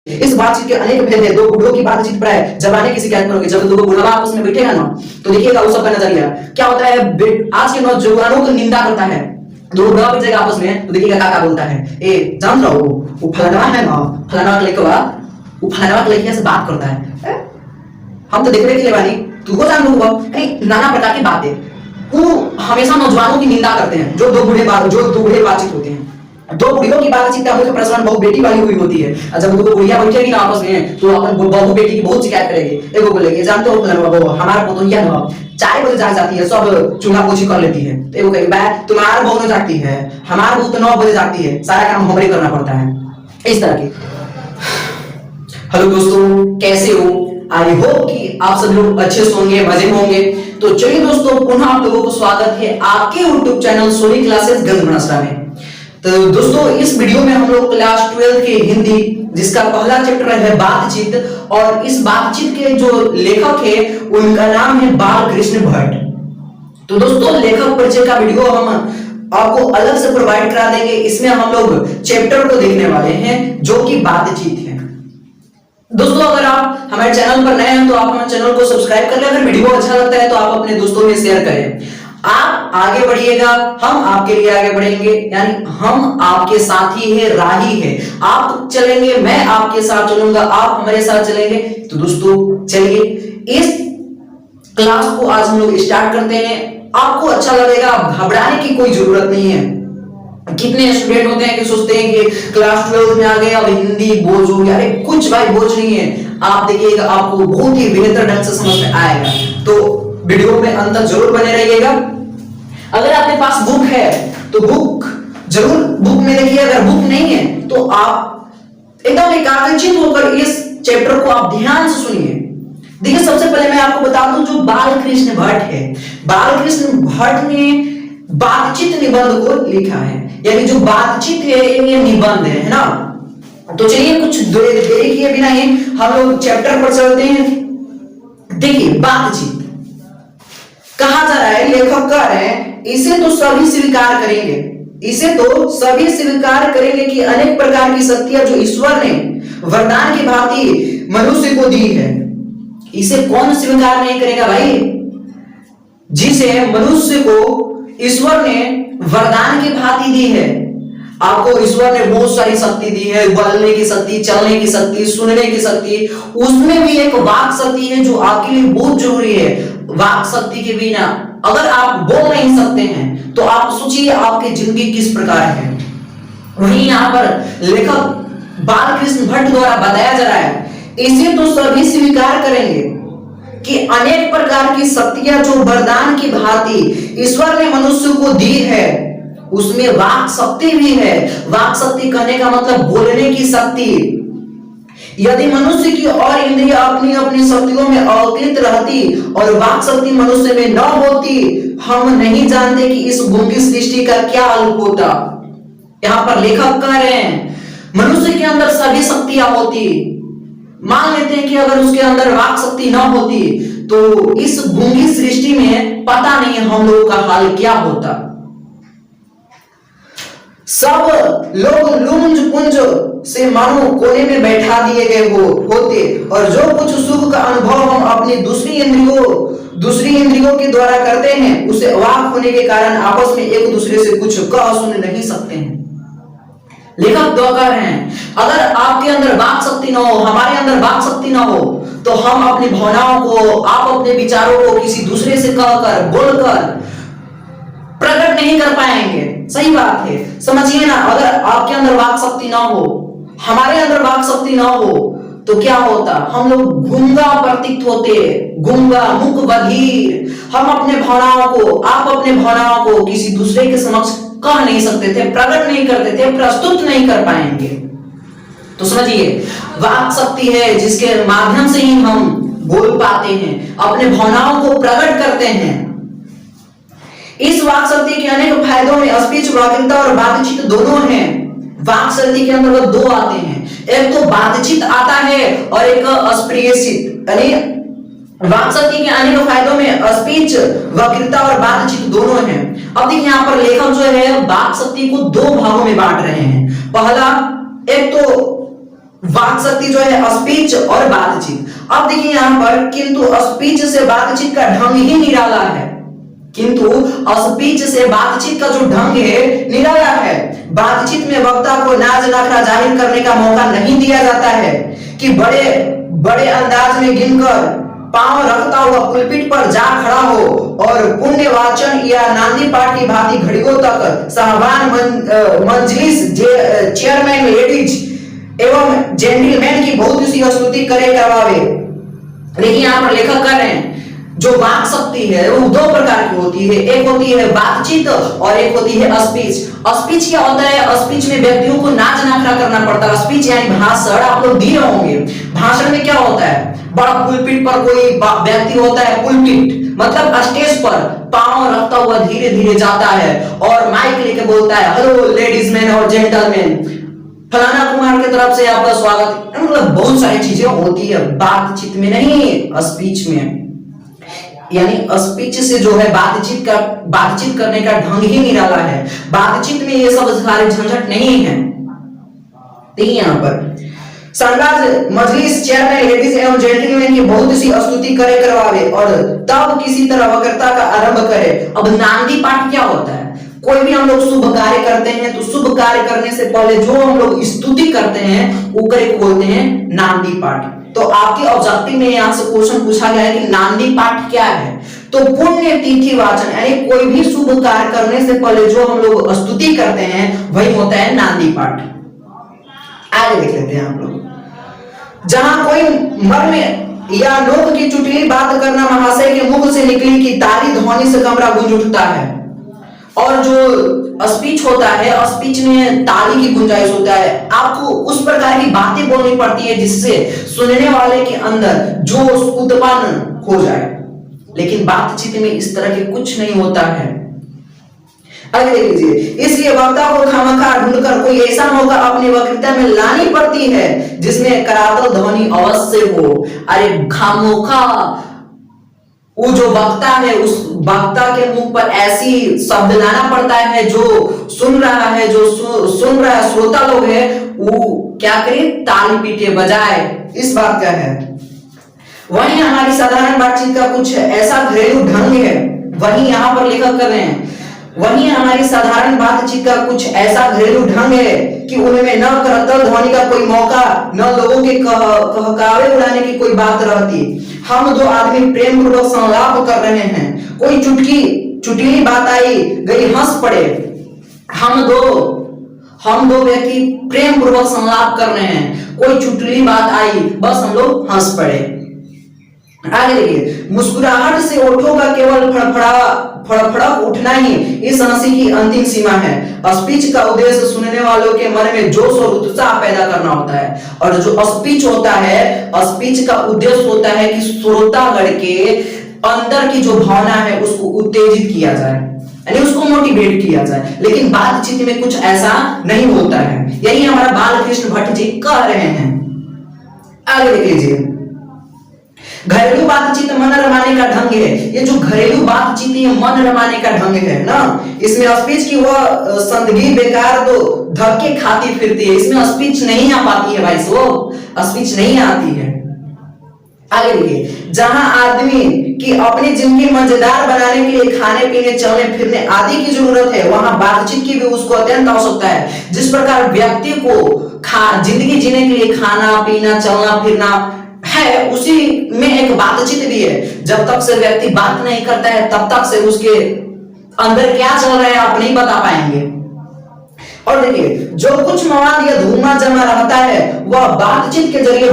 इस बातचीत के अनेक भेद है। दो बूढ़ों की बातचीत पर है। जमाने किसी क्या करोगे, जब दो बुढ़वा आपस में बैठेगा ना तो देखिएगा वो सबका नजरिया क्या होता है। आज के नौजवानों को निंदा करता है। दो बुढ़वा बैठेगा आपस में तो देखिएगा काका बोलता है, ए जान रहो वो फलाना है ना, फलाना के लड़का वो फलाना के लड़किया से बात करता है। हम तो देखने के लिए बानी तू को जान लो, नाना प्रकार की बातें वो हमेशा नौजवानों की निंदा करते हैं। जो दो बूढ़े बातचीत होते हैं, दो बुढ़ियों की बातचीत का प्रचलन बहु बेटी वाली हुई होती है। जब दो बुढ़िया बैठेगी ना आपस में तो अपन बहु बेटी की बहुत शिकायत करेगी। एगो बोलेगी जानते हो हमारा पोतोहिया ना 4 बजे जाग जाती है, सब चूल्हा पोछी कर लेती है। तो एगो कहेगी बा तुम्हारा बहू न जागती है, हमारा बहू तो 9 बजे जागती है, सारा काम हमरे करना पड़ता है। इस तरह की। हेलो दोस्तों, कैसे हो? आई होप कि आप सब लोग अच्छे से होंगे, मजे में होंगे। तो चलिए दोस्तों, पुनः आप लोगों को स्वागत है आपके YouTube चैनल सोनी क्लासेस गंजमनसरा में। तो दोस्तों, इस वीडियो में हम लोग क्लास 12 के हिंदी जिसका पहला चैप्टर है बातचीत, और इस बातचीत के जो लेखक है उनका नाम है बालकृष्ण भट्ट। तो दोस्तों, लेखक परिचय का वीडियो हम आपको अलग से प्रोवाइड करा देंगे। इसमें हम लोग चैप्टर को देखने वाले हैं जो कि बातचीत है। दोस्तों, अगर आप हमारे चैनल पर नए हैं तो आप हमारे चैनल को सब्सक्राइब कर लें। अगर वीडियो अच्छा लगता है तो आप अपने दोस्तों में शेयर करें। आप आगे बढ़िएगा, हम आपके लिए आगे बढ़ेंगे, यानी हम आपके साथ ही है, राही है। आप चलेंगे, मैं आपके साथ चलूंगा, आप हमारे साथ चलेंगे। तो दोस्तों चलिए इस क्लास को आज हम लोग स्टार्ट करते हैं। आपको अच्छा लगेगा, घबराने की कोई जरूरत नहीं है। कितने स्टूडेंट होते हैं कि सोचते हैं कि क्लास 12 में आ गए अब हिंदी बोझ हो गया। अरे कुछ भाई बोझ नहीं है, आप देखिएगा आपको बहुत ही बेहतर ढंग से समझ में आएगा। तो वीडियो में अंत तक जरूर बने रहिएगा। अगर आपके पास बुक है तो बुक जरूर बुक में देखिए, अगर बुक नहीं है तो आप एकदम एकाग्रचित होकर इस चैप्टर को आप ध्यान से सुनिए। देखिए, सबसे पहले मैं आपको बता दूं जो बालकृष्ण भट्ट है, बालकृष्ण भट्ट ने बातचीत निबंध को लिखा है। यानी जो बातचीत है ये निबंध है ना। तो चलिए कुछ देरी किए बिना ही हम लोग चैप्टर पर चलते हैं। देखिए, बातचीत कहा जा रहा है, लेखक कह रहे हैं इसे तो सभी स्वीकार करेंगे, इसे तो सभी स्वीकार करेंगे कि अनेक प्रकार की शक्तियां जो ईश्वर ने वरदान की भांति मनुष्य को दी है। इसे कौन स्वीकार नहीं करेगा भाई? जिसे मनुष्य को ईश्वर ने वरदान की भांति दी है। आपको ईश्वर ने बहुत सारी शक्ति दी है, बोलने की शक्ति, चलने की शक्ति, सुनने की शक्ति, उसमें भी एक वाक शक्ति है जो आपके लिए बहुत जरूरी है। वाक शक्ति के बिना अगर आप बोल नहीं सकते हैं तो आप सोचिए आपकी जिंदगी किस प्रकार है। वहीं यहाँ पर लेखक बालकृष्ण भट्ट द्वारा बताया जा रहा है इसे तो सभी स्वीकार करेंगे कि अनेक प्रकार की शक्तियां जो वरदान की भांति ईश्वर ने मनुष्य को दी है, उसमें वाक शक्ति भी है। वाक शक्ति कहने का मतलब बोलने की शक्ति। यदि मनुष्य की और इंद्रियां अपनी अपनी शक्तियों में अवकृत रहती और वाक शक्ति मनुष्य में न होती, हम नहीं जानते कि इस गूंगी सृष्टि का क्या अल्प होता। यहाँ पर लेखक कह रहे हैं मनुष्य के अंदर सभी शक्तियां होती, मान लेते हैं कि अगर उसके अंदर वाक शक्ति न होती तो इस गूंगी सृष्टि में पता नहीं हम लोगों का हाल क्या होता। सब लोग लुंज पुंज से मानो कोने में बैठा दिए गए होते, और जो कुछ सुख का अनुभव हम अपनी दूसरी इंद्रियों के द्वारा करते हैं उसे वाक होने के कारण आपस में एक दूसरे से कुछ कह सुन नहीं सकते हैं। लेखक दो कह रहे हैं अगर आपके अंदर वाक शक्ति ना हो, हमारे अंदर वाक शक्ति ना हो, तो हम अपनी भावनाओं को, आप अपने विचारों को किसी दूसरे से कहकर, बोलकर प्रकट नहीं कर पाएंगे। सही बात है, समझिए ना। अगर आपके अंदर वाक शक्ति ना हो, हमारे अंदर वाक शक्ति ना हो तो क्या होता? हम लोग गूंगा प्रतीत होते, गूंगा, मुख बधिर। हम अपने भावनाओं को, आप अपने भावनाओं को किसी दूसरे के समक्ष कह नहीं सकते थे, प्रकट नहीं करते थे, प्रस्तुत नहीं कर पाएंगे। तो समझिए, वाक शक्ति है जिसके माध्यम से ही हम बोल पाते हैं, अपने भावनाओं को प्रकट करते हैं। इस वाक शक्ति के अनेक फायदों में स्पीच, वक्तृता और बातचीत दोनों हैं। वाक शक्ति के अंतर्गत दो आते हैं, एक तो बातचीत आता है और एक अस्पृश्यित। यानी वाक शक्ति के अनेक फायदों में स्पीच, वक्तृता और बातचीत दोनों हैं। अब देखिए यहाँ पर लेखक जो है वाक शक्ति को 2 भागों में बांट रहे हैं। पहला, एक तो वाक शक्ति जो है स्पीच और बातचीत। अब देखिए यहां पर किंतु स्पीच से बातचीत का ढंग ही निराला है, किंतु स्पीच से बातचीत का जो ढंग है निराला है। बातचीत में वक्ता को नाज नखरा जाहिर करने का मौका नहीं दिया जाता है कि बड़े बड़े अंदाज में गिनकर पांव रखता हुआ पुलपिट पर जा खड़ा हो और पुण्य वाचन या नांदी पाठ की भांति घड़ियों तक साहबान मंजलिस चेयरमैन लेडीज एवं जेंटलमैन की बहुत सी स्तुति करे करवावे। लेकिन यहाँ पर लेखक कर रहे हैं जो वाक शक्ति है वो दो प्रकार की होती है, एक होती है बातचीत और एक होती है स्पीच। स्पीच क्या होता है? स्पीच में व्यक्तियों को नाच नाखरा करना पड़ता है। स्पीच यानी भाषण, आप लोग दिए होंगे। भाषण में क्या होता है? बड़ा पुलपिट पर कोई व्यक्ति होता है, पुलपिट मतलब स्टेज पर पांव रखता हुआ धीरे धीरे जाता है और माइक लेके बोलता है, हेलो लेडीज मैन और जेंटलमैन, फलाना कुमार की तरफ से आपका स्वागत। मतलब बहुत सारी चीजें होती है, बातचीत में नहीं, स्पीच में। यानी स्पीच से जो है बातचीत करने का ढंग ही निराला है। बातचीत में ये सब सारे झंझट नहीं है। देखिए यहाँ पर संगाज मजलिस चेयरमैन लेडीज एवं जेंटलमैन की बहुत सी स्तुति करे करवावे और तब किसी तरह वक्तृता का आरंभ करे। अब नांदी पाठ क्या होता है? कोई भी हम लोग शुभ कार्य करते हैं तो शुभ कार्य करने से पहले जो हम लोग स्तुति करते हैं ऊपर को बोलते हैं नांदी पाठ। तो आपके ऑब्जेक्टिव में यहां से क्वेश्चन पूछा गया है कि नांदी पाठ क्या है? तो पुण्य तिथि वाचन यानी कोई भी शुभ कार्य करने से पहले जो हम लोग स्तुति करते हैं वही होता है नांदी पाठ। आगे देख लेते हैं हम लोग। जहां कोई मर्म या लोक की चुटकी बात करना महाशय के मुख से निकली कि ताली ध्वनि से कमरा गूंज उठता है। और जो स्पीच होता है, स्पीच में ताली की गुंजाइश होता है। आपको उस प्रकार की बातें बोलनी पड़ती है जिससे सुनने वाले के अंदर जोश उत्पन्न हो जाए। लेकिन बातचीत में इस तरह के कुछ नहीं होता है। आगे देख लीजिए, इसलिए वक्ता को खामखा ढूंढकर कोई ऐसा मौका अपनी वक्तृता में लानी पड़ती है जिसमें करातल ध्वनि अवश्य हो। अरे खामोखा वो जो वक्ता है उस वक्ता के मुख पर ऐसी शब्द लाना पड़ता है जो सुन रहा है, सुन रहा है श्रोता लोग है वो क्या करे, ताली पीटे बजाए। इस बात का है। वहीं हमारी साधारण बातचीत का कुछ ऐसा घरेलू ढंग है, वहीं यहाँ पर लेखक कर रहे हैं, वहीं हमारी साधारण बातचीत का कुछ ऐसा घरेलू ढंग है कि उनमें न करतल ध्वनि का कोई मौका, न लोगों के कहकावे उड़ाने की कोई बात रहती। हम दो आदमी प्रेम पूर्वक संलाप कर रहे हैं, कोई चुटकी बात आई गई हंस पड़े। हम दो व्यक्ति प्रेम पूर्वक संलाप कर रहे हैं, कोई चुटकी बात आई बस हम लोग हंस पड़े। आगे देखिए, मुस्कुराहट से ओठों का केवल फड़फड़ा उठना ही इस हंसी की अंतिम सीमा है। स्पीच का उद्देश्य सुनने वालों के मन में जोश और उत्साह पैदा करना होता है। और जो स्पीच होता है, स्पीच का उद्देश्य होता है कि श्रोतागण के अंदर की जो भावना है उसको उत्तेजित किया जाए, यानी उसको मोटिवेट किया जाए। लेकिन बातचीत में कुछ ऐसा नहीं होता है। यही हमारा बालकृष्ण भट्ट जी कह रहे हैं। आगे देख लीजिए, घरेलू बातचीत मन रमाने का ढंग है। ये जो घरेलू बातचीत है मन रमाने का ढंग है ना, इसमें स्पीच की वह संदगी बेकार तो धक्के खाती फिरती है। इसमें स्पीच नहीं आ पाती है भाई, स्पीच नहीं आती है। आगे देखिए, जहां आदमी की अपनी जिंदगी मजेदार बनाने के लिए खाने पीने चलने फिरने आदि की जरूरत है, वहां बातचीत की भी उसको अत्यंत आवश्यकता है। जिस प्रकार व्यक्ति को जिंदगी जीने के लिए खाना पीना चलना फिरना है, उसी में एक बातचीत भी है। जब तक से व्यक्ति बात नहीं करता है तब तक से उसके अंदर क्या चल रहा है आप नहीं बता पाएंगे। और देखिए, जो कुछ मवाद या धुआं जमा रहता है वह बातचीत के जरिए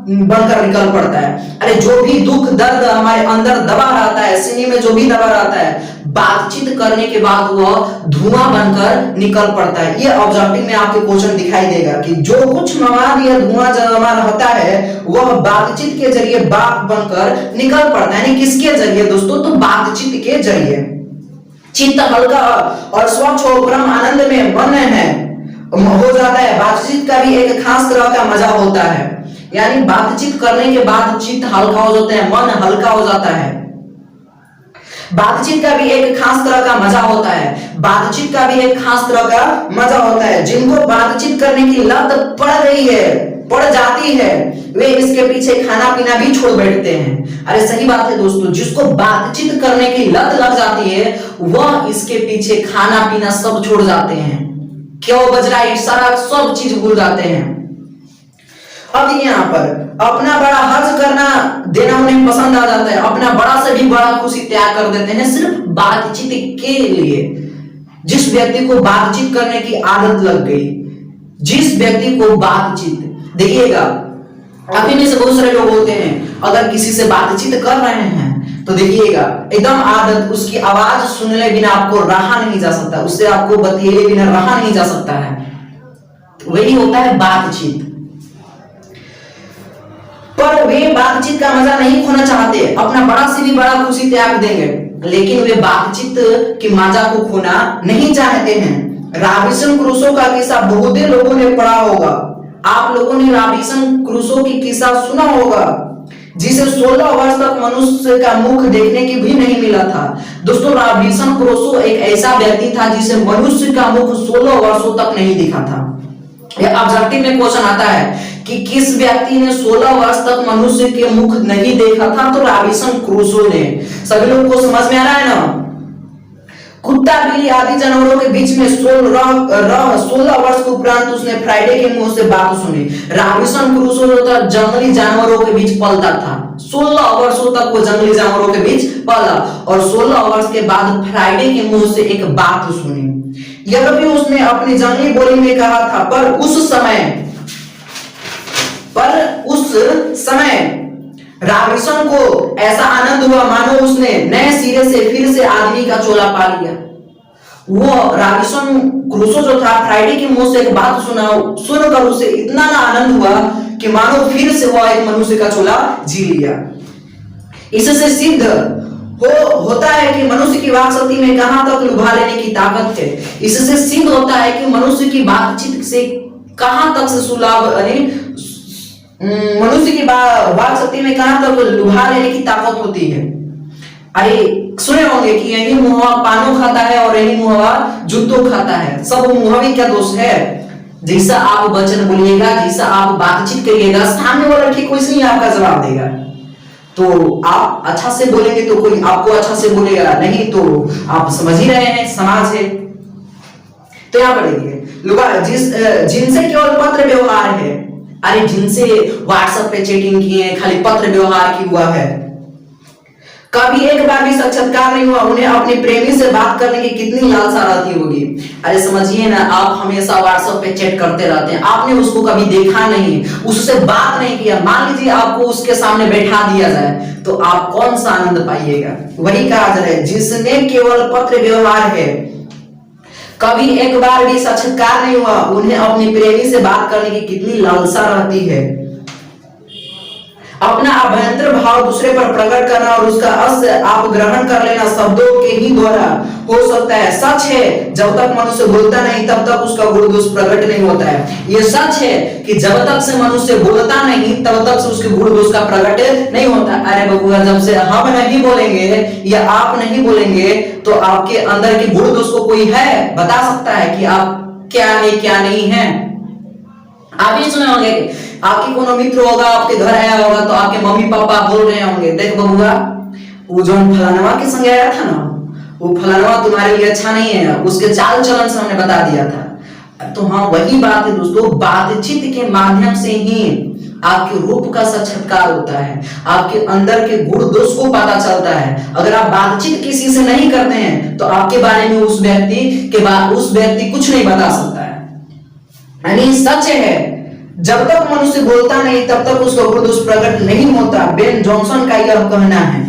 बनकर निकल पड़ता है। अरे जो भी दुख दर्द हमारे अंदर दबा रहता है, सीने में जो भी दबा रहता है, बातचीत करने के बाद वह धुआं बनकर निकल पड़ता है। ये ऑब्जेक्टिव में आपके क्वेश्चन दिखाई देगा कि जो कुछ मवाद या धुआं जमा रहता है वह बातचीत के जरिए बात बनकर निकल पड़ता है। यानी किसके जरिए दोस्तों? तो बातचीत के जरिए। चित्त हल्का और स्वच्छ और परम आनंद में मन है हो जाता है। बातचीत का भी एक खास तरह का मजा होता है। यानी बातचीत करने के बाद चित्त हल्का हो जाता है, मन हल्का हो जाता है। बातचीत का भी एक खास तरह का मजा होता है। जिनको बातचीत करने की लत पड़ रही है पड़ जाती है वे इसके पीछे खाना पीना भी छोड़ बैठते हैं। अरे सही बात है दोस्तों, जिसको बातचीत करने की लत लग जाती है वह इसके पीछे खाना पीना सब छोड़ जाते हैं। क्यों बज रहा है सारा सब चीज भूल जाते हैं। अब यहाँ पर अपना बड़ा हर्ज करना देना उन्हें पसंद आ जाता है, अपना बड़ा से भी बड़ा खुशी त्याग कर देते हैं सिर्फ बातचीत के लिए। जिस व्यक्ति को बातचीत करने की आदत लग गई, जिस व्यक्ति को बातचीत, देखिएगा अभी में से बहुत सारे लोग होते हैं अगर किसी से बातचीत कर रहे हैं तो देखिएगा एकदम आदत, उसकी आवाज सुनने बिना आपको रहा नहीं जा सकता, उससे आपको बतिए बिना रहा नहीं जा सकता है। वही होता है बातचीत। पर वे बातचीत का मजा नहीं खोना चाहते, अपना बड़ा से भी बड़ा खुशी त्याग देंगे, लेकिन वे बातचीत की मजा को खोना नहीं चाहते हैं। रॉबिन्सन क्रूसो का किस्सा बहुत लोगों ने पढ़ा होगा। आप लोगों ने रॉबिन्सन क्रूसो की किस्सा सुना होगा, जिसे 16 वर्ष तक मनुष्य का मुख देखने की भी नहीं मिला था। दोस्तों रॉबिन्सन क्रूसो एक ऐसा व्यक्ति था जिसे मनुष्य का मुख 16 वर्षों तक नहीं दिखा था। यह ऑब्जेक्टिव में क्वेश्चन आता है कि किस व्यक्ति ने 16 वर्ष तक मनुष्य के मुख नहीं देखा था, तो रॉबिन्सन क्रूसो ने। सभी लोगों को समझ में आ रहा है ना। कुत्ता बिल्ली आदि जानवरों के बीच में 16 वर्ष के उपरांत उसने फ्राइडे के मुंह से बात सुनी। रॉबिन्सन क्रूसो जो था जंगली जानवरों के बीच पलता था, 16 वर्षों तक वो जंगली जानवरों के बीच पला और 16 वर्ष के बाद फ्राइडे के मुंह से एक बात सुनी। यह भी उसने अपनी जंगली बोली में कहा था, पर उस समय रॉबिन्सन को ऐसा आनंद हुआ मानो उसने नए सिरे से फिर से आदमी का चोला पा लिया। वो रॉबिन्सन क्रूसो जो था फ्राइडे के मुंह से एक बात सुनकर उसे इतना ना आनंद हुआ कि मानो फिर से वो एक मनुष्य का चोला जी लिया। इससे सिद्ध होता है कि मनुष्य की वाक शक्ति में कहां तक लुभा लेने की ताकत है। इससे सिद्ध होता है कि मनुष्य की बातचीत से कहां तक से सुलभ, मनुष्य की वाक शक्ति में कहां तक लुभा लेने की ताकत होती है। अरे सुने होंगे कि यही मुहवा पानो खाता है और यही मुहवा जूतो खाता है। सब मुहवी क्या दोष है? जैसा आप वचन बोलिएगा, जैसा आप बातचीत करिएगा, सामने वाला ठीक वैसे ही आपका जवाब देगा। तो आप अच्छा से बोलेंगे तो कोई आपको अच्छा से बोलेगा, नहीं तो आप समझ ही रहे हैं समाज है। तो यहाँ पर देखिए जिनसे केवल पत्र व्यवहार है, अरे जिनसे व्हाट्सएप पे चैटिंग किए, खाली पत्र व्यवहार की हुआ है, कभी एक बार भी साक्षात्कार नहीं हुआ, उन्हें अपने प्रेमी से बात करने की कितनी लालसा रहती होगी। अरे समझिए ना, आप हमेशा व्हाट्सएप पे चैट करते रहते हैं, आपने उसको कभी देखा नहीं, उससे बात नहीं किया। मान लीजिए आपको उसके सामने बैठा दिया जाए तो आप कौन सा आनंद पाइएगा? वही कहा जा रहा है, जिसने केवल पत्र व्यवहार है, कभी एक बार भी साक्षात्कार नहीं हुआ, उन्हें अपनी प्रेमी से बात करने की कितनी लालसा रहती है। अपना अभ्यंतर भाव दूसरे पर प्रकट करना और उसका अस्य आप ग्रहण कर लेना शब्दों के ही द्वारा हो सकता है। सच है, जब तक मनुष्य बोलता नहीं तब तक उसका गुण दोष प्रकट नहीं होता है। यह सच है कि जब तक से मनुष्य बोलता नहीं तब तक से उसके गुण दोष का प्रकट नहीं होता। अरे बबुआ, जब से हम नहीं बोलेंगे या आप नहीं बोलेंगे तो आपके अंदर के गुण दोष को कोई है बता सकता है कि आप क्या है क्या नहीं है? आप ही सुने होंगे, आपके कोनो मित्र होगा, आपके घर आया होगा तो आपके मम्मी पापा बोल रहे होंगे, देख बबुआ, वो जो फलानवा के संग आया था ना, वो फलानवा तुम्हारे लिए अच्छा नहीं है, उसके चाल चलन से हमने बता दिया था। तो हाँ, वही बात है दोस्तों, बातचीत के माध्यम से ही आपके रूप का साक्षात्कार होता है, आपके अंदर के गुण दोष को पता चलता है। अगर आप बातचीत किसी से नहीं करते हैं तो आपके बारे में उस व्यक्ति कुछ नहीं बता सकता है। यानी सच है, जब तक मनुष्य बोलता नहीं तब तक उसका गुण दोष प्रकट नहीं होता। बेन जॉनसन का यह कहना है,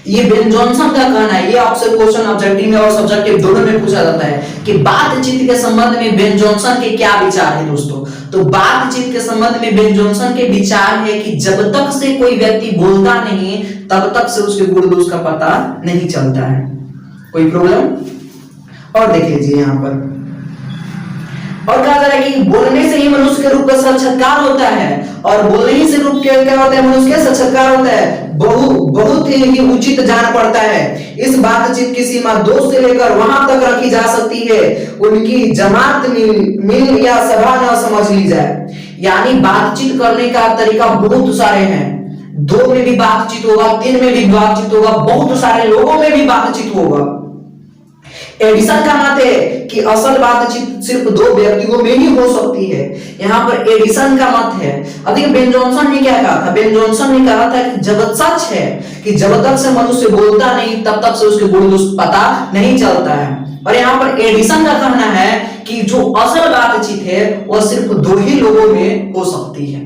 ये बेन जॉनसन का कहना है। ये आपसे क्वेश्चन ऑब्जेक्टिव में और सब्जेक्टिव दोनों में पूछा जाता है कि बातचीत के संबंध में बेन जॉनसन के क्या विचार है दोस्तों। तो बातचीत के संबंध में बेन जॉनसन के विचार है कि जब तक से कोई व्यक्ति बोलता नहीं तब तक से उसके गुण दोष का पता नहीं चलता है। कोई प्रॉब्लम? और देख लीजिए यहाँ पर, और कहा जा रहा है कि बोलने से ही मनुष्य के रूप का साक्षात्कार होता है, और बोलने ही से रूप क्या होता है? मनुष्य का साक्षात्कार होता है। बहुत ही उचित जान पड़ता है। इस बातचीत की सीमा 2 से लेकर वहां तक रखी जा सकती है, उनकी जमात मिल या सभा न समझ ली जाए। यानी बातचीत करने का तरीका बहुत सारे हैं। 2 में भी बातचीत होगा, 3 में भी बातचीत होगा, बहुत सारे लोगों में भी बातचीत होगा। एडिसन का मत है कि असल बातचीत सिर्फ 2 व्यक्तियों में ही हो सकती है। यहाँ पर एडिसन का मत है। अभी बेन जॉनसन ने क्या कहा था? बेन जॉनसन ने कहा था कि जब सच है कि जब तक से मनुष्य बोलता नहीं तब तक से उसके गुण दोष पता नहीं चलता है। और यहाँ पर एडिसन का कहना है कि जो असल बातचीत है वह सिर्फ 2 ही लोगों में हो सकती है।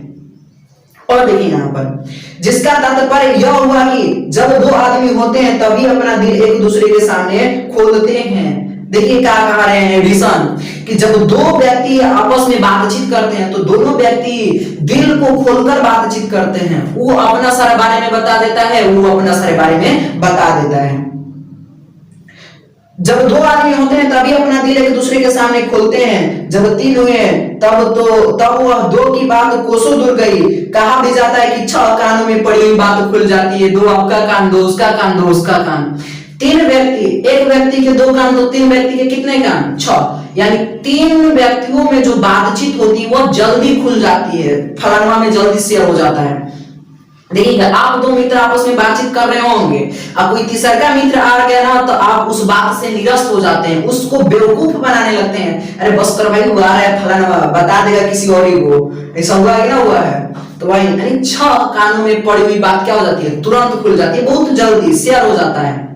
और देखिए यहाँ पर जिसका तात्पर्य यह हुआ कि जब 2 आदमी होते हैं तभी अपना दिल एक दूसरे के सामने खोलते हैं। देखिए क्या कह रहे हैं एडिसन कि जब 2 व्यक्ति आपस में बातचीत करते हैं तो दोनों व्यक्ति दिल को खोलकर बातचीत करते हैं। वो अपना सारे बारे में बता देता है, वो अपना सारे बारे में बता देता है। जब 2 आदमी होते हैं तभी अपना दिल एक दूसरे के सामने खोलते हैं। जब 3 हुए तब वह 2 की बात कोसों दूर गई। कहा भी जाता है कि 6 कानों में पड़ी हुई बात खुल जाती है। 2 आपका कान, 2 उसका कान, 2 उसका कान। 3 व्यक्ति, एक व्यक्ति के 2 कान तो 3 व्यक्ति के कितने कान? 6। यानी 3 व्यक्तियों में जो बातचीत होती है वह जल्दी खुल जाती है, फलाना में जल्दी शेयर हो जाता है। देखिएगा आप 2 मित्र आपस में बातचीत कर रहे होंगे, अब कोई तीसरा मित्र आ गया ना तो आप उस बात से निरस्त हो जाते हैं, उसको बेवकूफ बनाने लगते हैं। अरे बस कर भाई, वो आ रहा है फलाना बता देगा किसी और ही को, ऐसा हुआ है ना हुआ है। तो भाई यानी 6 कानों में पड़ी हुई बात क्या हो जाती है? तुरंत खुल जाती है, बहुत जल्दी शेयर हो जाता है।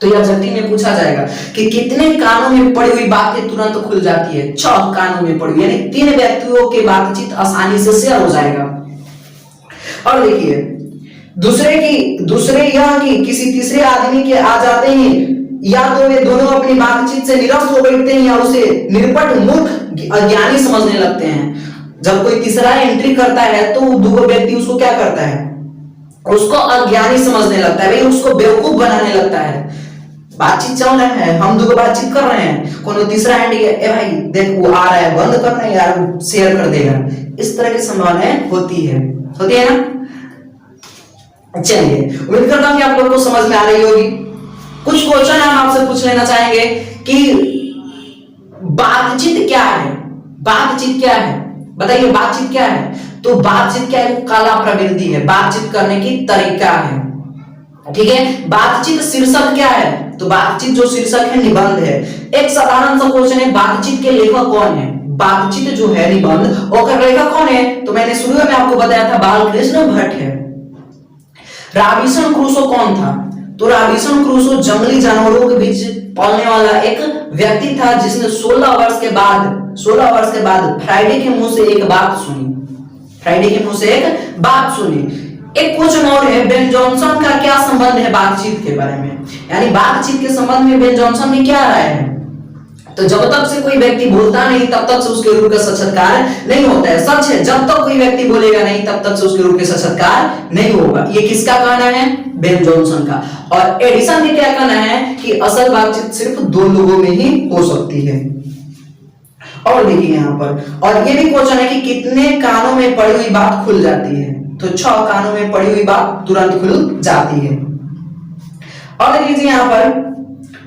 तो यह ऑब्जेक्टिव में पूछा जाएगा कि कितने कानों में पड़ी हुई बातें तुरंत खुल जाती है? 6 कानों में पड़ी हुई, यानी 3 व्यक्तियों की बातचीत आसानी से शेयर हो जाएगा। और देखिए दूसरे यह कि किसी तीसरे आदमी के आ जाते हैं, या तो वे दोनों अपनी बातचीत से निरस्त हो बैठते हैं या उसे निरपट मूर्ख अज्ञानी समझने लगते हैं। जब कोई तीसरा एंट्री करता है तो 2 व्यक्ति उसको क्या करता है? उसको अज्ञानी समझने लगता है, भाई उसको बेवकूफ बनाने लगता है। बातचीत चल रहा है, हम 2 बातचीत कर रहे हैं, कोनो तीसरा एंट्री है, ए भाई देख वो आ रहा है, बंद करना है यार, शेयर कर देगा। इस तरह की संभावनाएं होती है ना। चलिए उम्मीद करता हूं कि आप लोगों को समझ में आ रही होगी। कुछ क्वेश्चन हम आपसे पूछ लेना चाहेंगे कि बातचीत क्या है? बातचीत क्या है बताइए, बातचीत क्या है? तो बातचीत क्या है? कला प्रवृत्ति है, बातचीत करने की तरीका है, ठीक है। बातचीत शीर्षक क्या है? तो बातचीत जो शीर्षक है निबंध है। एक साधारण सा क्वेश्चन है, बातचीत के लेखक कौन है? बातचीत जो है निबंध और लेखक कौन है? तो मैंने शुरू में आपको बताया था बालकृष्ण भट्ट है। रॉबिन्सन क्रूसो कौन था? तो रॉबिन्सन क्रूसो जंगली जानवरों के बीच पालने वाला एक व्यक्ति था जिसने 16 वर्ष के बाद फ्राइडे के मुंह से एक बात सुनी। एक क्वेश्चन और है, बेन जॉनसन का क्या संबंध है बातचीत के बारे में? यानी बातचीत के संबंध में बेन जॉनसन ने क्या राय है? तो जब तक से कोई व्यक्ति बोलता नहीं तब तक से उसके रूप का साक्षात्कार नहीं होता है। सच है, जब तक कोई व्यक्ति बोलेगा नहीं तब तक से उसके रूप के साक्षात्कार नहीं होगा। ये किसका कहना है? बेन जॉनसन का। और एडिसन ने क्या कहना है कि असल बातचीत सिर्फ 2 लोगों में ही हो सकती है। और देखिए यहाँ पर, और ये भी क्वेश्चन है कि कितने कानों में पड़ी हुई बात खुल जाती है? तो 6 कानों में पड़ी हुई बात तुरंत खुल जाती है। और देख लीजिए यहाँ पर,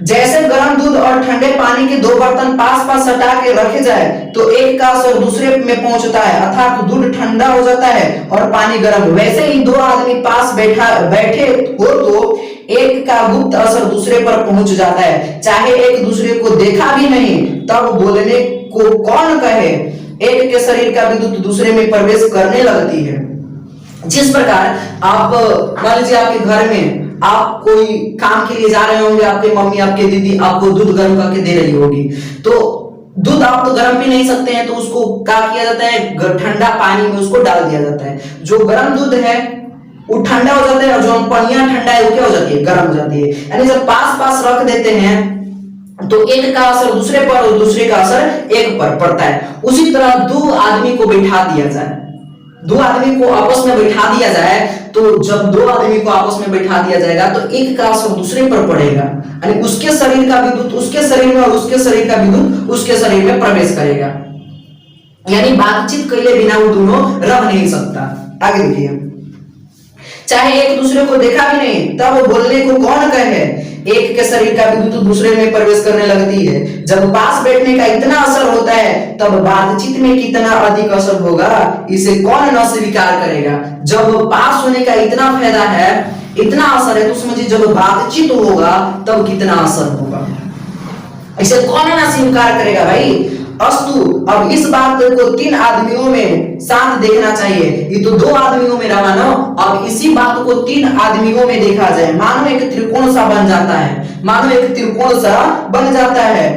जैसे गर्म दूध और ठंडे पानी के 2 बर्तन पास पास सटा के रखे जाए तो एक का असर दूसरे में पहुंचता है, अर्थात दूध ठंडा हो जाता है और पानी गर्म। वैसे ही 2 आदमी पास बैठे हो तो एक का गुप्त असर दूसरे पर पहुंच जाता है, चाहे एक दूसरे को देखा भी नहीं तब बोलने को कौन कहे। एक के शरीर का विद्युत दूसरे में प्रवेश करने लगती है। जिस प्रकार आप मान लीजिए आपके घर में आप कोई काम के लिए जा रहे होंगे, आपके मम्मी आपके दीदी आपको दूध गर्म करके दे रही होगी, तो दूध आप तो गर्म पी नहीं सकते हैं, तो उसको क्या किया जाता है? ठंडा पानी में उसको डाल दिया जाता है। जो गर्म दूध है वो ठंडा हो जाता है और जो पनिया ठंडा है वो क्या हो जाती है? गर्म हो जाती है। यानी जब पास पास रख देते हैं तो एक का असर दूसरे पर और दूसरे का असर एक पर पड़ता है। उसी तरह 2 आदमी को बैठा दिया जाए, 2 आदमी को आपस में बैठा दिया जाए, तो जब 2 आदमी को आपस में बैठा दिया जाएगा तो एक का असर दूसरे पर पड़ेगा, यानी उसके शरीर का विद्युत उसके शरीर में और उसके शरीर का विद्युत उसके शरीर में प्रवेश करेगा। यानी बातचीत के बिना वो दोनों रह नहीं सकता। आगे देखिए, चाहे एक दूसरे को देखा भी नहीं तब बोलने को कौन कहे। एक के शरीर का विद्युत दूसरे में प्रवेश करने लगती है। जब पास बैठने का इतना असर होता है तब बातचीत में कितना अधिक असर होगा, इसे कौन न स्वीकार करेगा। जब पास होने का इतना फायदा है, इतना असर है, तो समझिए जब बातचीत होगा तब कितना असर होगा, इसे कौन ना स्वीकार करेगा भाई। अस्तु, अब इस बात को 3 आदमियों में साथ देखना चाहिए। ये तो 2 आदमियों में रहा ना, अब इसी बात को 3 आदमियों में देखा जाए। मानो एक त्रिकोण सा बन जाता है, मानो एक त्रिकोण सा बन जाता है।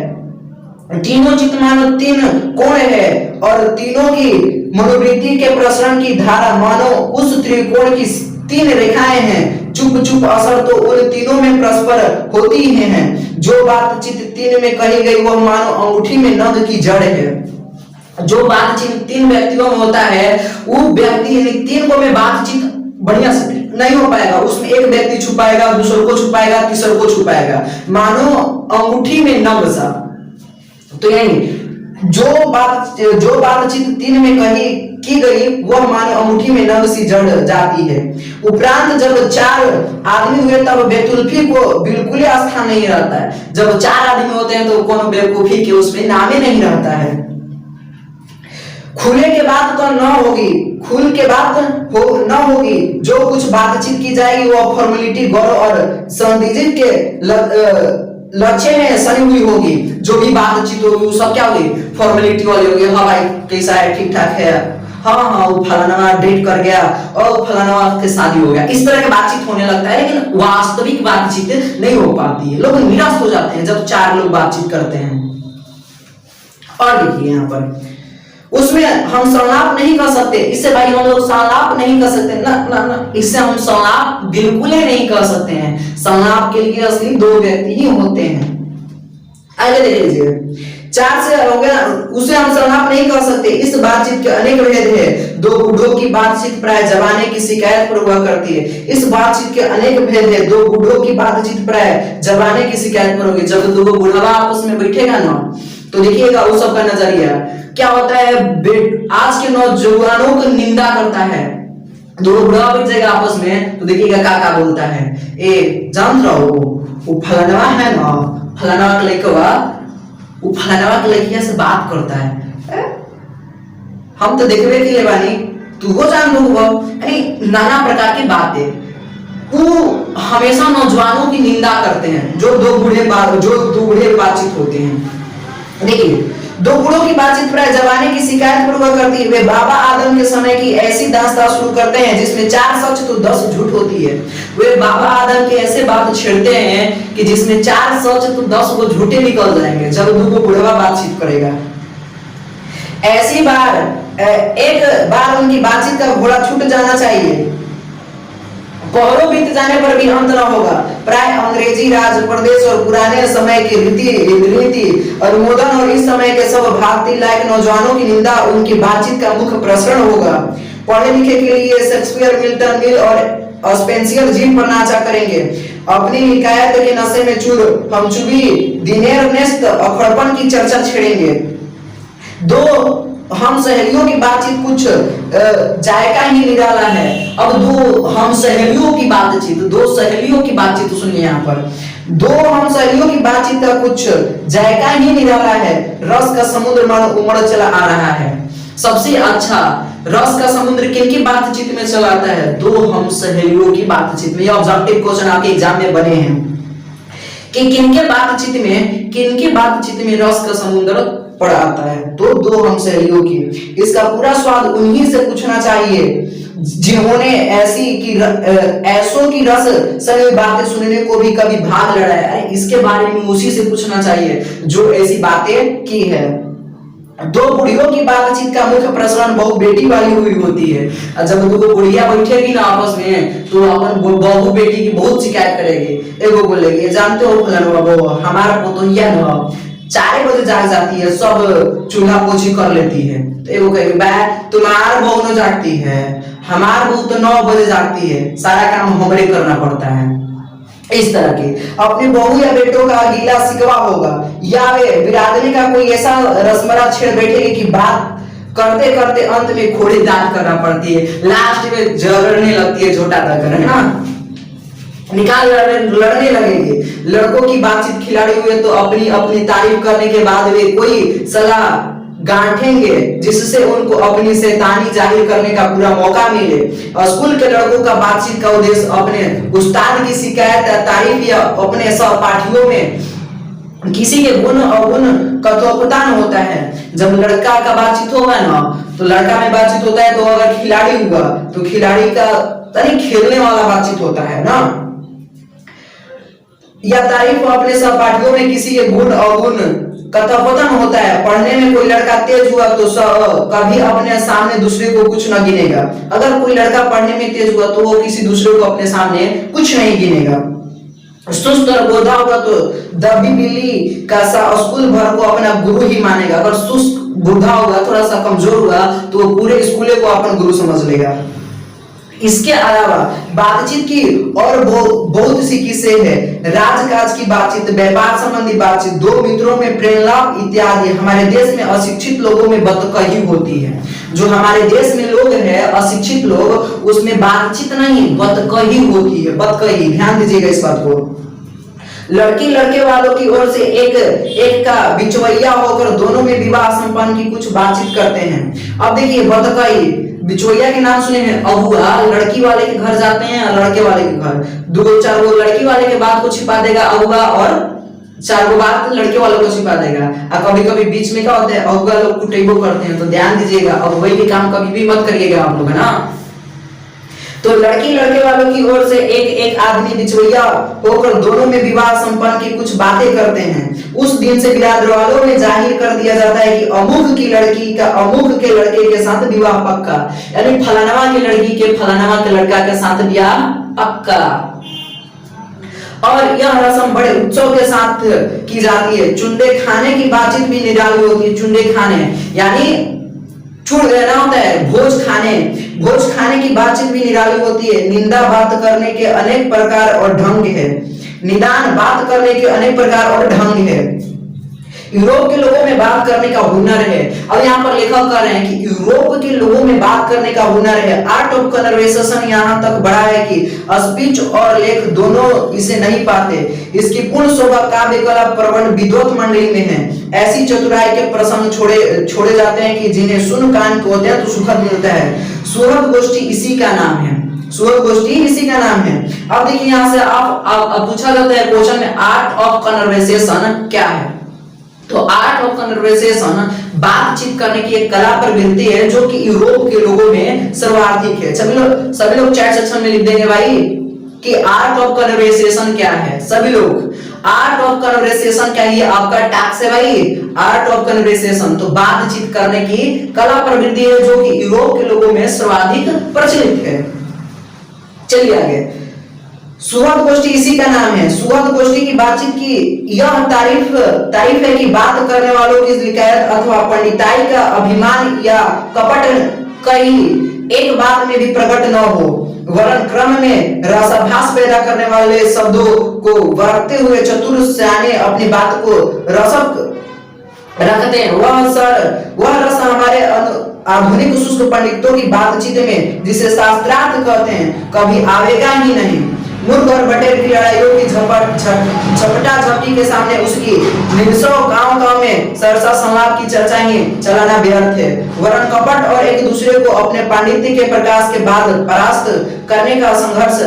तीनों चित्त मानो 3 कोण है और तीनों की मनोवृत्ति के प्रसरण की धारा मानो उस त्रिकोण की 3 रेखाएं हैं। चुप चुप असर तो उन तीनों में परस्पर होती ही है। जो बातचीत 3 में कही गई वह मानो अंगूठी में नंद की जड़ है। जो बातचीत 3 व्यक्तियों में होता है वो व्यक्ति 3 को में बातचीत बढ़िया से नहीं हो पाएगा। उसमें एक व्यक्ति छुपाएगा, दूसरे को छुपाएगा, तीसरे को छुपाएगा, मानो अंगूठी में नंग सा। तो यही जो बातचीत 3 में की गई वह मानो अंगूठी में नंग सी जड़ जाती है। उपरांत जब 4 आदमी हुए तब बेतुल्फी को बिल्कुल स्थान नहीं रहता है। जब 4 आदमी होते हैं तो कौन बेवकूफी के उसमें नाम ही नहीं रहता है। खुले के बाद तो न होगी, खुल के बाद न होगी। जो कुछ बातचीत की जाएगी वह फॉर्मेलिटी, गौरव और संदिग्ध के लक्ष्य में सनी हुई होगी। जो भी बातचीत होगी वो सब क्या होगी, फॉर्मेलिटी वाली होगी। हाँ भाई कैसा है, ठीक ठाक है, हाँ वो फलाना डेट कर गया और फलाना के शादी हो गया, इस तरह की बातचीत होने लगता है। लेकिन वास्तविक बातचीत नहीं हो पाती है, लोग निराश हो जाते हैं जब 4 लोग बातचीत करते हैं। और देखिए यहाँ पर उसमें हम संलाप नहीं कर सकते, इससे भाई हम लोग संलाप नहीं कर सकते ना ना ना, इससे हम संलाप बिल्कुल ही नहीं कर सकते हैं। संलाप के लिए असली 2 व्यक्ति ही होते हैं। आगे देख लीजिए 4 से हो गया, उसे हम संलाप नहीं कर सकते। इस बातचीत के अनेक भेद है। 2 बूढ़ों की बातचीत प्राय जमाने की शिकायत पर हुआ करती है। इस बातचीत के अनेक भेद है। 2 बूढ़ों की बातचीत प्राय जमाने की शिकायत पर होगी। जब 2 बुढ़वा आपस में बैठेगा ना तो देखिएगा उस सब का नजरिया क्या होता है। आज के नौजवानों को निंदा करता है। 2 बुढ़वा बैठ जाएगा आपस में तो देखिएगा क्या बोलता है, ए जान रहो वो फलाना है ना, फलाना का लड़का वो फलाना के लड़किया से बात करता है, हम तो देखबे के लिए बानी, तू हो जान लो, यानी नाना प्रकार की बातें वो हमेशा नौजवानों की निंदा करते हैं। जो 2 बूढ़े बातचीत होते हैं। देखिए 2 बूढ़ों की बातचीत प्राय जमाने की शिकायत पर हुआ करती है। वे बाबा आदम के समय की ऐसी दास्तां शुरू करते हैं जिसमें 4 सच तो 10 झूठ होती है। वे बाबा आदम के ऐसे बात छेड़ते हैं कि जिसमें 4 सच तो 10 वो झूठे निकल जाएंगे जब 2 बुढ़वा बातचीत करेगा। ऐसी बार एक बार उनकी बातचीत का घोड़ा छूट जाना चाहिए, पहरों बीत जाने पर भी अंत न होगा। प्राय अंग्रेजी राज प्रदेश और पुराने समय की रीति अनुमोदन और इस समय के सब भारतीय लायक नौजवानों की निंदा उनकी बातचीत का मुख्य प्रसरण होगा। पढ़े लिखे के लिए शेक्सपियर, मिल्टन, मिल और स्पेंसर जिम पर नाचा करेंगे। अपनी हिकायत के नशे में चूर हम चुबी दिनेर नेस्त अखड़पन की चर्चा छेड़ेंगे। 2 हम सहेलियों की बातचीत कुछ जायका ही निराला है। अब 2 हम सहेलियों की बातचीत, 2 सहेलियों की बातचीत सुनिए यहाँ पर। 2 हम सहेलियों की बातचीत का कुछ जायका ही निराला है। रस का समुद्र मानो उमड़ चला आ रहा है। सबसे अच्छा रस का समुद्र किनकी बातचीत में चला आता है, 2 हम सहेलियों की बातचीत में। ये ऑब्जेक्टिव क्वेश्चन आपके एग्जाम में बने हैं कि किनके बातचीत में रस का समुद्र पड़ा आता है, तो 2 हम सहेलियों की। इसका पूरा स्वाद उन्हीं से पूछना चाहिए जिन्होंने ऐसों की रस सनी बातें सुनने को भी कभी भाग लड़ाया है। इसके बारे में उसी से पूछना चाहिए जो ऐसी बातें की है। 2 बुढ़ियों की बातचीत का मुख्य प्रसरण बहु बेटी वाली हुई होती है। जब 2 बुढ़िया बैठेगी ना आपस में तो अपन बहु बेटी की बहुत शिकायत करेगी। एगो बोलेगी, जानते हो फलाना बाबू हमारा पोतोहिया न 4 बजे जाग जाती है, सब चूल्हा पोछी कर लेती है। तो एगो कहेगी, बा तुम्हार बहू न जागती है, हमार बहू तो 9 बजे जागती है, सारा काम हमरे करना पड़ता है। इस तरह के अपने बहू या बेटों का गीला शिकवा होगा, या वे बिरादरी का कोई ऐसा रस्मरा छेड़ बैठेगी कि बात करते करते अंत में खोड़ी दांत करना पड़ती है, लास्ट में झगड़ने लगती है, झोटा तक है ना। निकाल लड़ने लगेंगे। लड़कों की बातचीत खिलाड़ी हुए तो अपनी अपनी तारीफ करने के बाद वे कोई सलाह गांठेंगे जिससे उनको अपनी शैतानी जाहिर करने का पूरा मौका मिले। और स्कूल के लड़कों का बातचीत का उद्देश्य अपने उस्ताद की शिकायत या तारीफ या अपने सहपाठियों में किसी के गुण अवगुण का तोपतान होता है। जब लड़का का बातचीत होगा ना तो लड़का में बातचीत होता है, तो अगर खिलाड़ी हुआ तो खिलाड़ी का खेलने वाला बातचीत होता है ना, या तारीफ अपने सहपाठियों में किसी के गुण अवगुण कथापतन होता है। पढ़ने में कोई लड़का तेज हुआ तो कभी अपने सामने दूसरे को कुछ न गिनेगा। अगर कोई लड़का पढ़ने में तेज हुआ तो वो किसी दूसरे को अपने सामने कुछ नहीं गिनेगा। सुस्त और बोधा हुआ तो दबी बिल्ली का स्कूल भर को अपना गुरु ही मानेगा। अगर सुस्त बुढ़ा होगा, थोड़ा सा कमजोर हुआ तो वो पूरे स्कूल को अपन गुरु समझ लेगा। इसके अलावा बातचीत की और बहुत सी किस्से है। राजकाज की बातचीत, व्यापार संबंधी बातचीत, दो मित्रों में प्रेम लाभ इत्यादि। हमारे देश में अशिक्षित लोगों में बतकही होती है। जो हमारे देश में लोग हैं अशिक्षित लोग, उसमें बातचीत नहीं बतकही होती है। बतकही, ध्यान दीजिएगा इस बात को। लड़की लड़के वालों की ओर से एक का बिचवैया होकर दोनों में विवाह संपन्न की कुछ बातचीत करते हैं। अब देखिए बतकही, बिचवैया के नाम सुने हैं। अगुआ लड़की वाले के घर जाते हैं और लड़के वाले के घर, दो चार वो लड़की वाले के बात को छिपा देगा अगुआ, और चार वो बात लड़के वालों को छिपा देगा। और कभी कभी बीच में क्या होता है, अगुआ लोग कुटेबो करते हैं। तो ध्यान दीजिएगा, अगुवाई के काम कभी भी मत करिएगा आप लोग, है ना। तो लड़की लड़के वालों की ओर से एक आदमी बिचवैया होकर दोनों में विवाह संपन्न की कुछ बातें करते हैं। उस दिन से बिरादर वालों में जाहिर कर दिया जाता है कि अमुक की लड़की का अमुक के लड़के के साथ विवाह पक्का, यानी फलानवा की लड़की के फलानवा के लड़का के साथ विवाह पक्का। और यह रस्म बड़े उत्सव के साथ की जाती है। चुंडे खाने की बातचीत भी निराली होती है। चुंडे खाने यानी छूट देना होता है। भोज खाने की बातचीत भी निराली होती है। निंदा बात करने के अनेक प्रकार और ढंग है। निदान बात करने के अनेक प्रकार और ढंग है। यूरोप के लोगों में बात करने का हुनर है। अब यहाँ पर लेखक कह रहे हैं कि यूरोप के लोगों में बात करने का हुनर है। आर्ट ऑफ कन्वर्सेशन यहाँ तक बढ़ा है कि स्पीच और लेख दोनों इसे नहीं पाते। इसकी पूर्ण शोभा काव्य कला प्रबंध विद्वत मंडली में है। ऐसी चतुराई के प्रसंग छोड़े जाते हैं कि जिन्हें सुन कान को अत्यंत सुखद मिलता है। सुहृद गोष्ठी इसी का नाम है। सुहृद गोष्ठी इसी का नाम है। अब देखिए यहाँ से आप पूछा जाता है क्वेश्चन में, आर्ट ऑफ कन्वर्सेशन क्या है। तो आर्ट ऑफ कन्वर्सेशन बातचीत करने की एक कला प्रवृत्ति है जो कि यूरोप के लोगों में सर्वाधिक है। सभी लोग चैट सेक्शन में लिख देंगे भाई कि आर्ट ऑफ कन्वर्सेशन क्या है। सभी लोग आर्ट ऑफ कन्वर्सेशन क्या है, ये आपका टैक्स है भाई। आर्ट ऑफ कन्वर्सेशन तो बातचीत करने की कला प्रवृत्ति है जो कि यूरोप के लोगों में सर्वाधिक प्रचलित है। चलिए आगे। सुहृद गोष्ठी इसी का नाम है। सुहृद गोष्ठी की बातचीत की यह तारीफ है कि बात करने वालों की लिकायत अथवा पंडिताई का अभिमान या कपट कहीं एक बात में भी प्रकट न हो, वरन क्रम में रसाभास पैदा करने वाले शब्दों को बरतते हुए चतुर सियाने अपनी बात को रसक रखते हैं। वह रस हमारे आधुनिक शुष्क पंडितों की बातचीत में, जिसे शास्त्रार्थ कहते हैं, कभी आवेगा ही नहीं। मूर्ख और बटेर की लड़ाइयों की झपटा झपटी के सामने उसकी निरसव गांव में सरसा संवाद की चर्चा ही चलाना व्यर्थ है। वरन कपट और एक दूसरे को अपने पांडित्य के प्रकाश के बाद परास्त करने का संघर्ष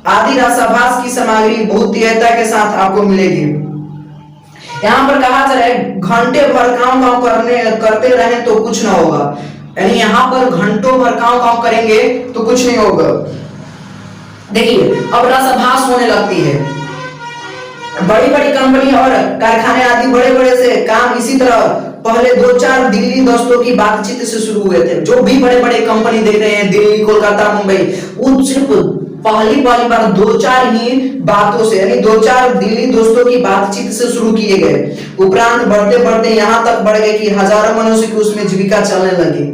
आदि रसाभास की सामग्री बहुत तीव्रता के साथ आपको मिलेगी। यहाँ पर कहा जा रहा है घंटे भर काम करते रहे तो कुछ ना होगा, यानी यहाँ पर घंटों भर काम करेंगे तो कुछ नहीं होगा। देखिए अब रसाभास होने लगती है। बड़ी बड़ी कंपनी और कारखाने आदि बड़े बड़े से काम इसी तरह पहले 2-4 दिल्ली दोस्तों की बातचीत से शुरू हुए थे। जो भी बड़े बड़े कंपनी देख रहे हैं दिल्ली, कोलकाता, मुंबई, वो सिर्फ पहली बार 2-4 ही बातों से, यानी 2-4 दिल्ली दोस्तों की बातचीत से शुरू किए गए। उपरांत बढ़ते बढ़ते यहाँ तक बढ़ गए कि हजारों मनुष्य की उसमें जीविका चलने लगी।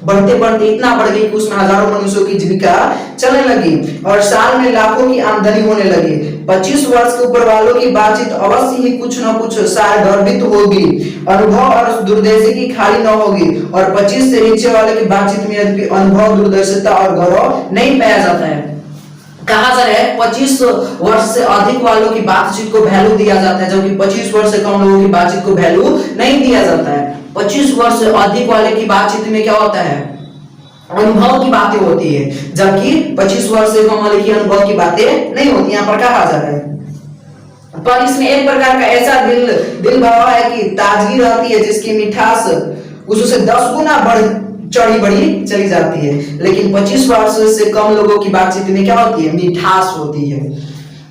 बढ़ते बढ़ते इतना बढ़ गई कि उसमें हजारों मनुष्यों की जीविका चलने लगी और साल में लाखों की आमदनी होने लगी। 25 वर्ष के ऊपर वालों की बातचीत अवश्य ही कुछ न कुछ गर्भित होगी, अनुभव और दूरदर्शी की खाली न होगी। और 25 से नीचे वाले की बातचीत में अनुभव, दूरदर्शिता और गौरव नहीं पाया जाता है। कहा जा रहा है 25 वर्ष से अधिक वालों की बातचीत को वैल्यू दिया जाता है, जबकि 25 वर्ष से कम लोगों की बातचीत को वैल्यू नहीं दिया जाता है। 25 वर्ष से अधिक वाले की बातचीत में क्या होता है, अनुभव की बातें होती है, जबकि 25 वर्ष से कम वाले की अनुभव की बातें नहीं होती, यहाँ पर कहा जा रहा है। पर इसमें एक प्रकार का ऐसा दिल भरा है कि ताजगी रहती है, जिसकी मिठास उससे 10 गुना बढ़ी चली जाती है। लेकिन 25 वर्ष से कम लोगों की बातचीत में क्या होती है, मिठास होती है।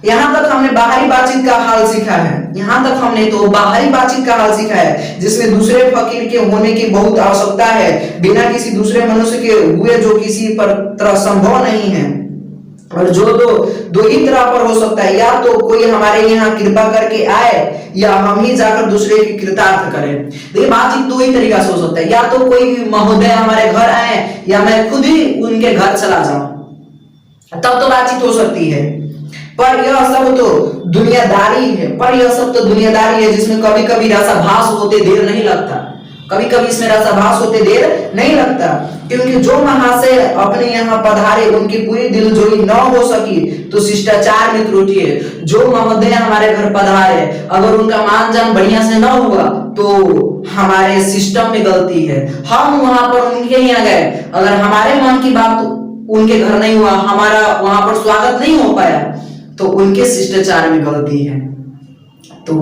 यहाँ तक हमने बाहरी बातचीत का हाल सीखा है, यहाँ तक हमने तो बाहरी बातचीत का हाल सीखा है, जिसमें दूसरे फकीर के होने की बहुत आवश्यकता है, बिना किसी दूसरे मनुष्य के हुए, जो किसी पर तरह संभव नहीं है, और जो दो ही तरह पर हो सकता है, या तो कोई हमारे यहाँ कृपा करके आए, या हम ही जाकर दूसरे की कृतार्थ करें। देखिए बातचीत दो ही तरीका से हो सकता है, या तो कोई महोदय हमारे घर आए, या मैं खुद ही उनके घर चला जाऊं, तब तो बातचीत हो सकती है। पर यह सब तो दुनियादारी है, जिसमें कभी कभी रसाभास होते देर नहीं लगता, कभी कभी इसमें रसाभास होते देर नहीं लगता, क्योंकि जो महाशय अपने यहाँ पधारे उनकी पूरी दिलजोई न हो सकी तो शिष्टाचार में त्रुटि है। जो महोदय हमारे घर पधारे, अगर उनका मानजान बढ़िया से न हुआ तो हमारे सिस्टम में गलती है। हम वहां पर उनके यहाँ गए, अगर हमारे मन की बात उनके घर नहीं हुआ, हमारा वहां पर स्वागत नहीं हो पाया, तो उनके शिष्टाचार में गलती है, तो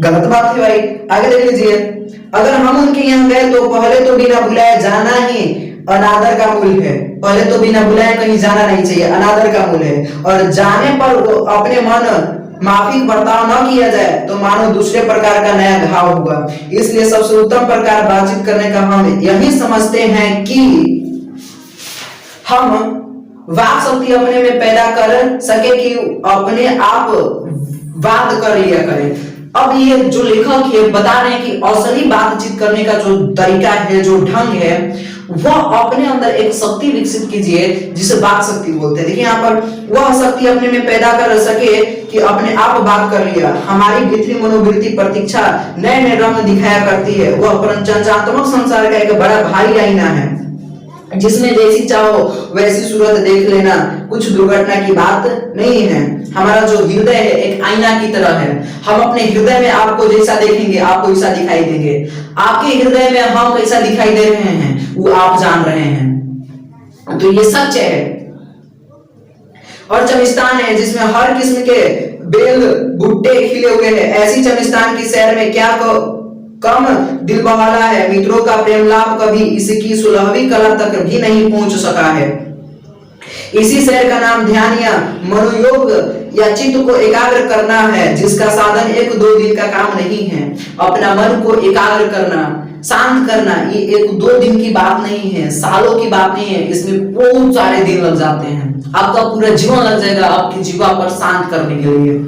गलत बात है भाई। आगे देख लीजिए, अगर हम उनके यहाँ गए तो पहले तो बिना बुलाए जाना ही अनादर का मूल है। पहले तो बिना बुलाए कहीं जाना नहीं चाहिए, अनादर का मूल है। और जाने पर अपने मन माफिक बर्ताव न किया जाए तो मानो दूसरे प्रकार का नया घाव हुआ। इसलिए सबसे उत्तम प्रकार बातचीत करने का हम यही समझते हैं कि हम वाक शक्ति अपने में पैदा कर सके कि अपने आप बात कर लिया करें। अब ये जो लेखक है बता रहे हैं कि असली बातचीत करने का जो तरीका है, जो ढंग है, वह अपने अंदर एक शक्ति विकसित कीजिए जिसे वाक शक्ति बोलते हैं। देखिए यहाँ पर वह शक्ति अपने में पैदा कर सके कि अपने आप बात कर लिया। हमारी भीतरी मनोवृत्ति प्रतीक्षा नए नए रंग दिखाया करती है। वह पंचात्मक संसार का एक बड़ा भारी आईना है, जिसमें जैसी चाहो वैसी सूरत देख लेना कुछ दुर्घटना की बात नहीं है। हमारा जो हृदय है एक आईना की तरह है। हम अपने हृदय में आपको जैसा देखेंगे आपको वैसा दिखाई देंगे। आपके हृदय में हम कैसा दिखाई दे रहे हैं वो आप जान रहे हैं। तो ये सच है। और चमिस्तान है जिसमें हर किस्म के बेल भुट्टे खिले हुए हैं। ऐसी चमिस्तान की सैर में क्या कम दिल बहाना है। मित्रों का प्रेम लाभ कभी इसकी सुलहवी कला तक भी नहीं पहुंच सका है। इसी सैर का नाम ध्यान या मनोयोग या चित्त को एकाग्र करना है, जिसका साधन 1-2 दिन का काम नहीं है। अपना मन को एकाग्र करना, शांत करना, ये 1-2 दिन की बात नहीं है, सालों की बात नहीं है। इसमें बहुत सारे दिन लग जाते हैं। आपका पूरा जीवन लग जाएगा आपकी जीवा पर शांत करने के लिए।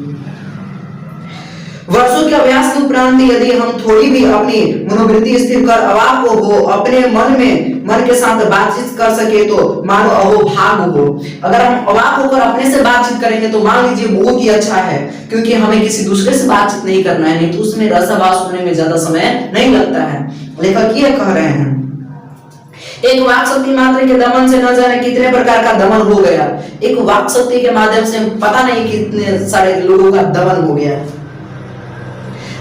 वर्षों के अभ्यास के उपरांत यदि हम थोड़ी भी अपनी मनोवृत्ति स्थिर कर अवाक हो अपने मन के साथ बातचीत कर सके तो मानो अहो भाग हो। अगर हम अवाक होकर अपने से बातचीत करेंगे तो मान लीजिए बहुत ही अच्छा है, क्योंकि हमें किसी दूसरे से बातचीत नहीं करना है, नहीं तो उसमें रसाभास होने में ज्यादा समय नहीं लगता है। लेखक ये कह रहे हैं एक वाक शक्ति मात्र के दमन से न जाने कितने प्रकार का दमन हो गया। एक वाक शक्ति के माध्यम से पता नहीं कितने सारे लोगों का दमन हो गया।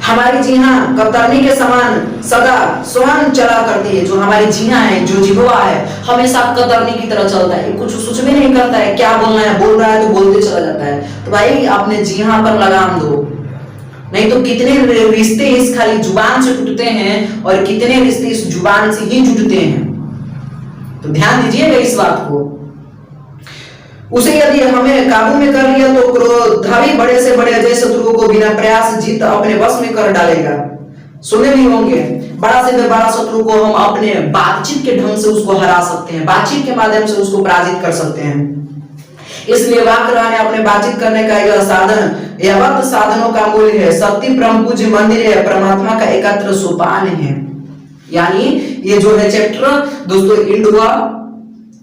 हमारी जीहा कतरनी के समान सदा स्वयं चला करती है। जो हमारी जीहा है, जो जिह्वा है, हमेशा कतरनी की तरह चलता है, कुछ सोच भी नहीं करता है क्या बोलना है, बोल रहा है तो बोलते चला जाता है। तो भाई अपने जीहा पर लगाम दो, नहीं तो कितने रिश्ते इस खाली जुबान से टूटते हैं और कितने रिश्ते इस जुबान से ही जुटते हैं। तो ध्यान दीजिएगा इस बात को। उसे यदि हमें काबू में कर लिया तो क्रोधावी बड़े से बड़े अजय शत्रुओं को बिना प्रयास जीत अपने वश में कर डालेगा। सुने भी होंगे बड़ा से बड़ा शत्रु को हम अपने बातचीत के ढंग से उसको हरा सकते हैं, बातचीत के माध्यम से उसको पराजित कर सकते हैं। इसलिए वाक रहने अपने बातचीत करने का यह साधन यावत साधनों का मूल है। शक्ति परम पूज्य मंदिर है, परमात्मा का एकत्र सोपान है। यानी ये जो है चैप्टर दोस्तों एंड हुआ।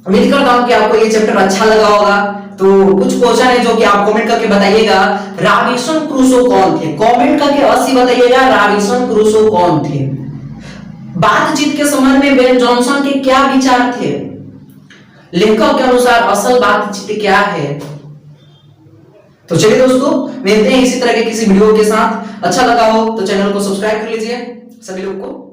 उम्मीद करता हूं कि आपको ये चैप्टर अच्छा लगा होगा। तो कुछ क्वेश्चन है जो कि आप कमेंट करके बताइएगा। रॉबिन्सन क्रूसो कौन थे? कमेंट करके अवश्य बताइएगा रॉबिन्सन क्रूसो कौन थे। बातचीत के संबंध में बेन जॉनसन के क्या विचार थे? लेखक के अनुसार असल बातचीत क्या है? तो चलिए दोस्तों, मिलते हैं इसी तरह के किसी वीडियो के साथ। अच्छा लगा हो तो चैनल को सब्सक्राइब कर लीजिए। सभी लोग को